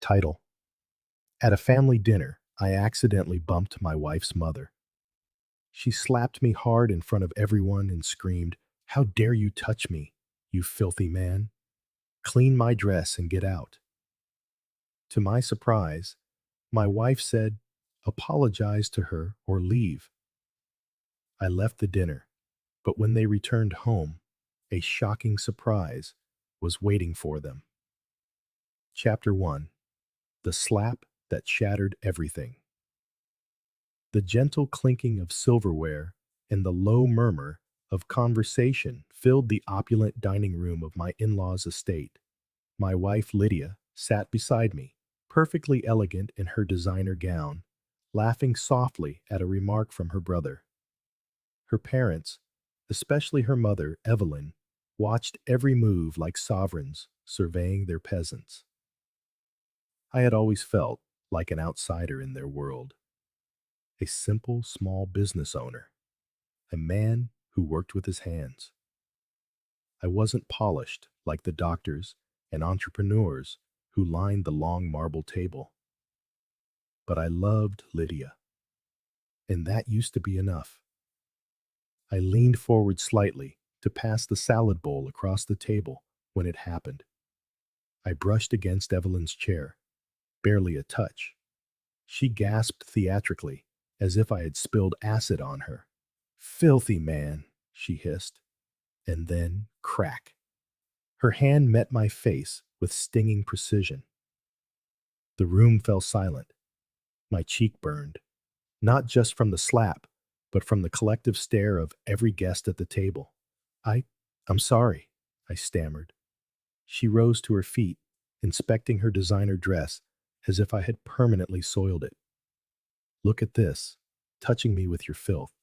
Title: At a family dinner, I accidentally bumped my wife's mother. She slapped me hard in front of everyone and screamed, "How dare you touch me, you filthy man? Clean my dress and get out." To my surprise, my wife said, "Apologize to her or leave." I left the dinner, but when they returned home, a shocking surprise was waiting for them. Chapter 1: The Slap That Shattered Everything. The gentle clinking of silverware and the low murmur of conversation filled the opulent dining room of my in-laws' estate. My wife, Lydia, sat beside me, perfectly elegant in her designer gown, laughing softly at a remark from her brother. Her parents, especially her mother, Eveline, watched every move like sovereigns surveying their peasants. I had always felt like an outsider in their world, a simple small business owner, a man who worked with his hands. I wasn't polished like the doctors and entrepreneurs who lined the long marble table. But I loved Lydia, and that used to be enough. I leaned forward slightly to pass the salad bowl across the table when it happened. I brushed against Evelyn's chair, barely a touch. She gasped theatrically, as if I had spilled acid on her. "Filthy man," she hissed. And then, crack. Her hand met my face with stinging precision. The room fell silent. My cheek burned, not just from the slap, but from the collective stare of every guest at the table. I, I'm sorry," I stammered. She rose to her feet, inspecting her designer dress as if I had permanently soiled it. "Look at this, touching me with your filth.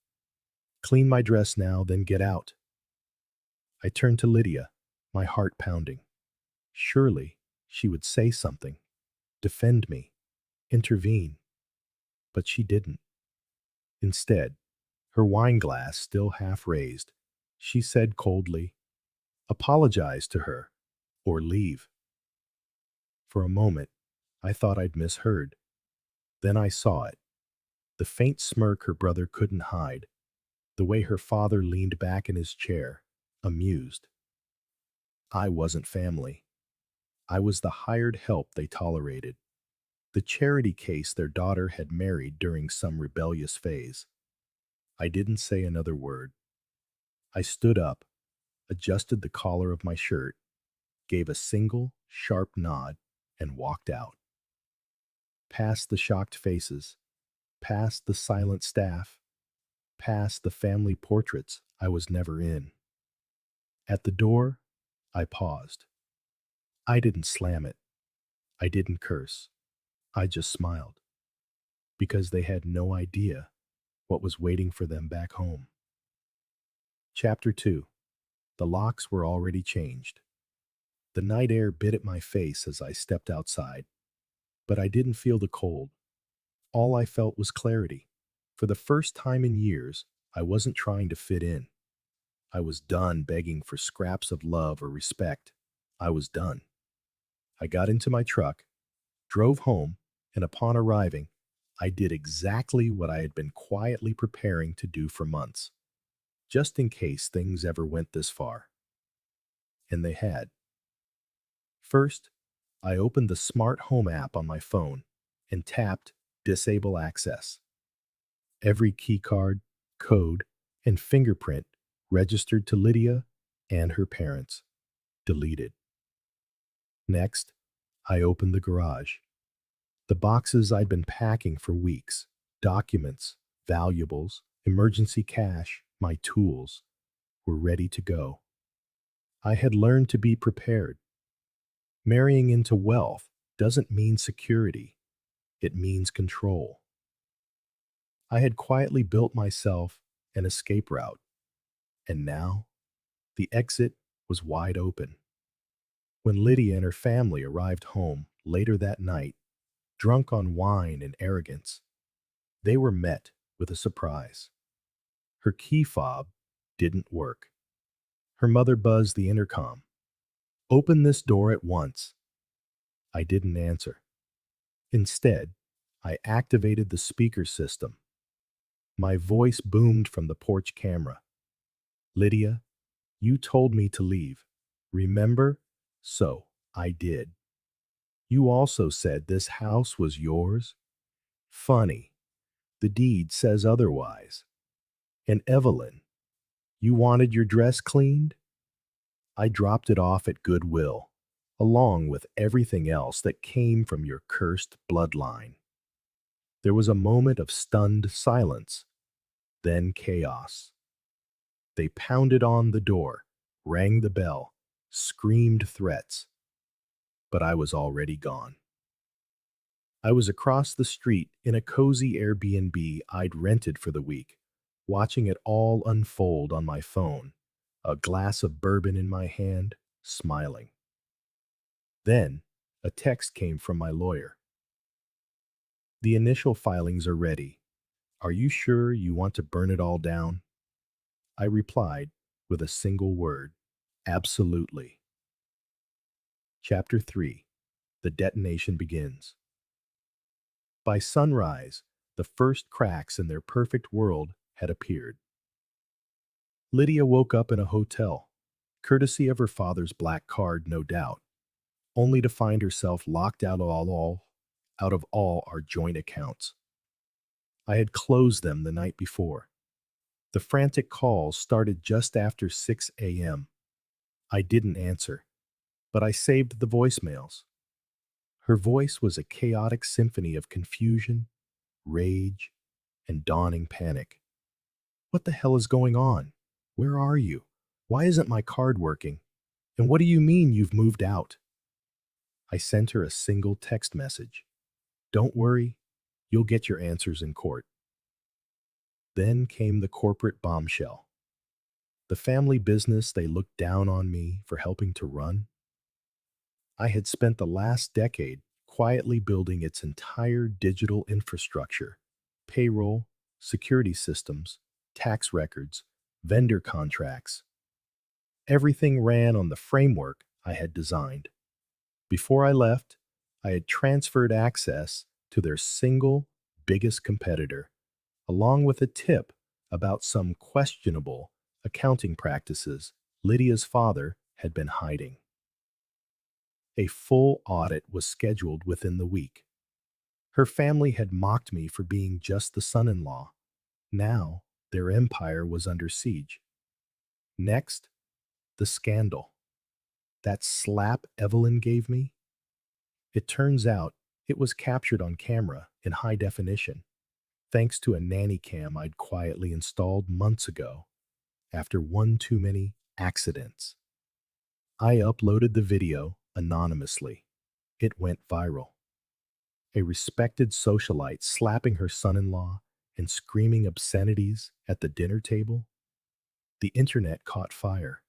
Clean my dress now, then get out." I turned to Lydia, my heart pounding. Surely she would say something, defend me, intervene. But she didn't. Instead, her wine glass still half raised, she said coldly, "Apologize to her, or leave." For a moment, I thought I'd misheard. Then I saw it. The faint smirk her brother couldn't hide, the way her father leaned back in his chair, amused. I wasn't family. I was the hired help they tolerated, the charity case their daughter had married during some rebellious phase. I didn't say another word. I stood up, adjusted the collar of my shirt, gave a single, sharp nod, and walked out. Past the shocked faces, past the silent staff, past the family portraits I was never in. At the door, I paused. I didn't slam it. I didn't curse. I just smiled, because they had no idea what was waiting for them back home. Chapter 2: The locks were already changed. The night air bit at my face as I stepped outside, but I didn't feel the cold. All I felt was clarity. For the first time in years, I wasn't trying to fit in. I was done begging for scraps of love or respect. I was done. I got into my truck, drove home, and upon arriving, I did exactly what I had been quietly preparing to do for months, just in case things ever went this far. And they had. First, I opened the smart home app on my phone and tapped Disable Access. Every keycard, code, and fingerprint registered to Lydia and her parents. Deleted. Next, I opened the garage. The boxes I'd been packing for weeks, documents, valuables, emergency cash, my tools, were ready to go. I had learned to be prepared. Marrying into wealth doesn't mean security, it means control. I had quietly built myself an escape route, and now the exit was wide open. When Lydia and her family arrived home later that night, drunk on wine and arrogance, they were met with a surprise. Her key fob didn't work. Her mother buzzed the intercom. "Open this door at once." I didn't answer. Instead, I activated the speaker system. My voice boomed from the porch camera. Lydia, you told me to leave. Remember? So I did. You also said this house was yours? Funny. The deed says otherwise. And Eveline, you wanted your dress cleaned? I dropped it off at Goodwill, along with everything else that came from your cursed bloodline. There was a moment of stunned silence, then chaos. They pounded on the door, rang the bell, screamed threats, but I was already gone. I was across the street in a cozy Airbnb I'd rented for the week, watching it all unfold on my phone, a glass of bourbon in my hand, smiling. Then, a text came from my lawyer. The initial filings are ready. Are you sure you want to burn it all down? I replied with a single word, absolutely. Chapter 3. The detonation begins. By sunrise, the first cracks in their perfect world had appeared. Lydia woke up in a hotel, courtesy of her father's black card, no doubt, only to find herself locked out of all our joint accounts. I had closed them the night before. The frantic calls started just after 6 a.m. I didn't answer, but I saved the voicemails. Her voice was a chaotic symphony of confusion, rage, and dawning panic. What the hell is going on? Where are you? Why isn't my card working? And what do you mean you've moved out? I sent her a single text message. Don't worry, you'll get your answers in court. Then came the corporate bombshell. The family business they looked down on me for helping to run. I had spent the last decade quietly building its entire digital infrastructure, payroll, security systems, tax records, vendor contracts. Everything ran on the framework I had designed. Before I left, I had transferred access to their single biggest competitor, along with a tip about some questionable accounting practices Lydia's father had been hiding. A full audit was scheduled within the week. Her family had mocked me for being just the son-in-law. Now, their empire was under siege. Next, the scandal. That slap Eveline gave me? It turns out it was captured on camera in high definition, thanks to a nanny cam I'd quietly installed months ago after one too many accidents. I uploaded the video anonymously. It went viral. A respected socialite slapping her son-in-law and screaming obscenities at the dinner table. The internet caught fire.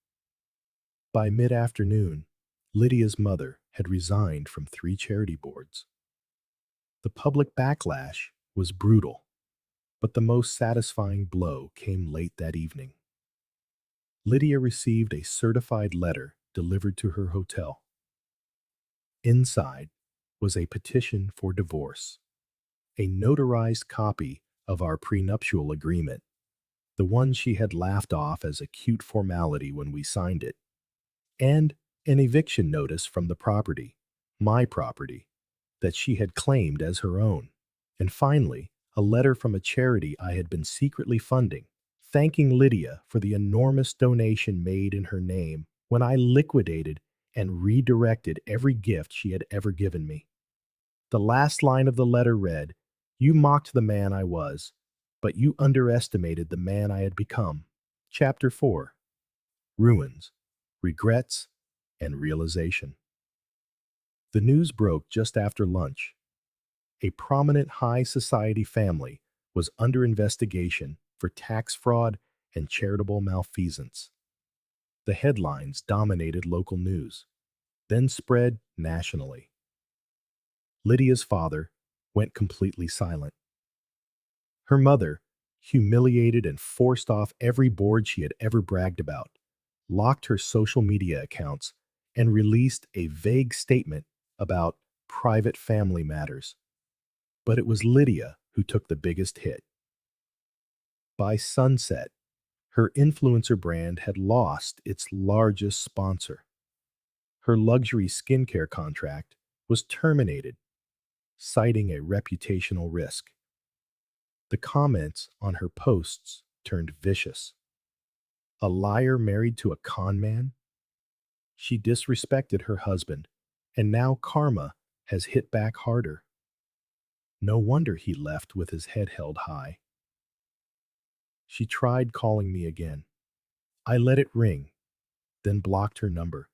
By mid-afternoon, Lydia's mother had resigned from 3 charity boards. The public backlash was brutal, but the most satisfying blow came late that evening. Lydia received a certified letter delivered to her hotel. Inside was a petition for divorce, a notarized copy of our prenuptial agreement, the one she had laughed off as a cute formality when we signed it, and an eviction notice from the property, my property, that she had claimed as her own, and finally, a letter from a charity I had been secretly funding, thanking Lydia for the enormous donation made in her name when I liquidated and redirected every gift she had ever given me. The last line of the letter read, "You mocked the man I was, but you underestimated the man I had become." Chapter 4. Ruins, Regrets, and Realization. The news broke just after lunch. A prominent high society family was under investigation for tax fraud and charitable malfeasance. The headlines dominated local news, then spread nationally. Lydia's father went completely silent. Her mother, humiliated and forced off every board she had ever bragged about, locked her social media accounts, and released a vague statement about private family matters. But it was Lydia who took the biggest hit. By sunset, her influencer brand had lost its largest sponsor. Her luxury skincare contract was terminated, citing a reputational risk. The comments on her posts turned vicious. A liar married to a con man? She disrespected her husband, and now karma has hit back harder. No wonder he left with his head held high. She tried calling me again. I let it ring, then blocked her number.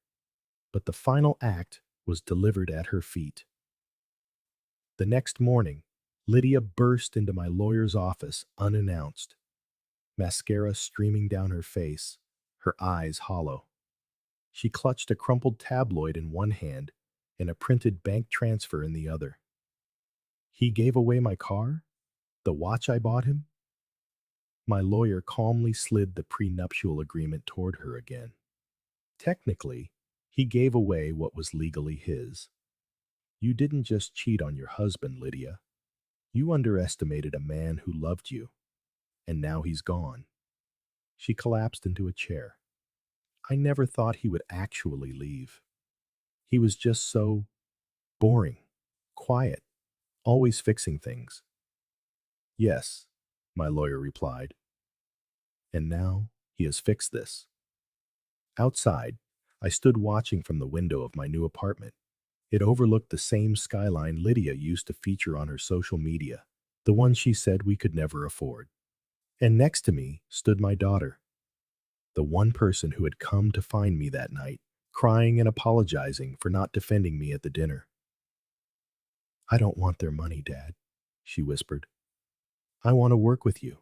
But the final act was delivered at her feet. The next morning, Lydia burst into my lawyer's office unannounced, mascara streaming down her face, her eyes hollow. She clutched a crumpled tabloid in one hand and a printed bank transfer in the other. He gave away my car? The watch I bought him? My lawyer calmly slid the prenuptial agreement toward her again. Technically, he gave away what was legally his. You didn't just cheat on your husband, Lydia. You underestimated a man who loved you, and now he's gone. She collapsed into a chair. I never thought he would actually leave. He was just so boring, quiet, always fixing things. Yes, my lawyer replied. And now he has fixed this. Outside, I stood watching from the window of my new apartment. It overlooked the same skyline Lydia used to feature on her social media, the one she said we could never afford. And next to me stood my daughter, the one person who had come to find me that night, crying and apologizing for not defending me at the dinner. I don't want their money, Dad, she whispered. I want to work with you.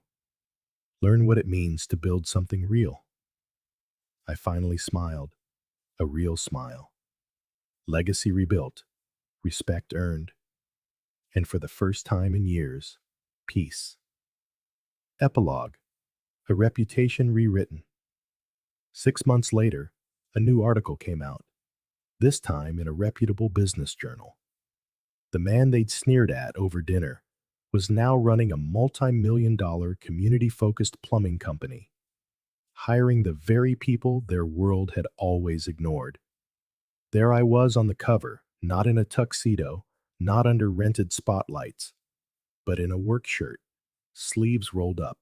Learn what it means to build something real. I finally smiled, a real smile. Legacy rebuilt, respect earned, and for the first time in years, peace. Epilogue, a reputation rewritten. 6 months later, a new article came out, this time in a reputable business journal. The man they'd sneered at over dinner was now running a multi-million-dollar community-focused plumbing company, hiring the very people their world had always ignored. There I was on the cover, not in a tuxedo, not under rented spotlights, but in a work shirt, sleeves rolled up,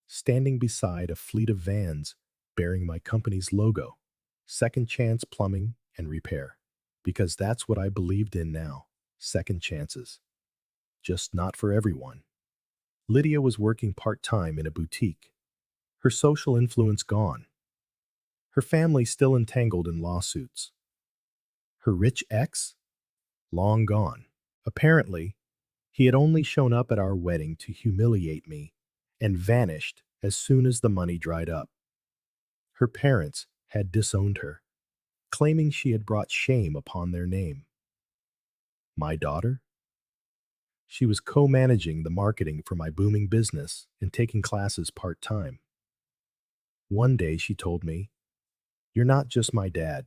standing beside a fleet of vans bearing my company's logo, Second Chance Plumbing and Repair, because that's what I believed in now, second chances. Just not for everyone. Lydia was working part-time in a boutique, her social influence gone, her family still entangled in lawsuits. Her rich ex? Long gone. Apparently, he had only shown up at our wedding to humiliate me and vanished as soon as the money dried up. Her parents had disowned her, claiming she had brought shame upon their name. My daughter? She was co-managing the marketing for my booming business and taking classes part-time. One day she told me, "You're not just my dad,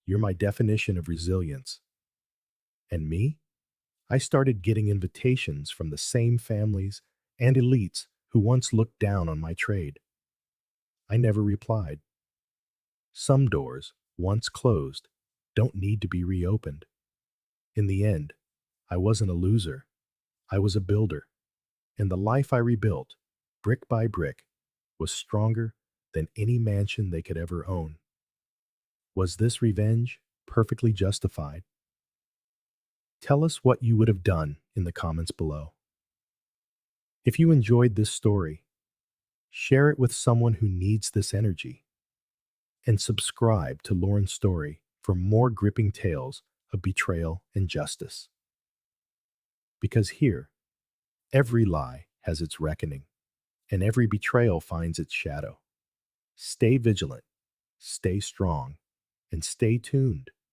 you're my definition of resilience." And me? I started getting invitations from the same families and elites who once looked down on my trade. I never replied. Some doors, once closed, don't need to be reopened. In the end, I wasn't a loser. I was a builder. And the life I rebuilt, brick by brick, was stronger than any mansion they could ever own. Was this revenge perfectly justified? Tell us what you would have done in the comments below. If you enjoyed this story, share it with someone who needs this energy. And subscribe to Lauren's Story for more gripping tales of betrayal and justice. Because here, every lie has its reckoning, and every betrayal finds its shadow. Stay vigilant, stay strong, and stay tuned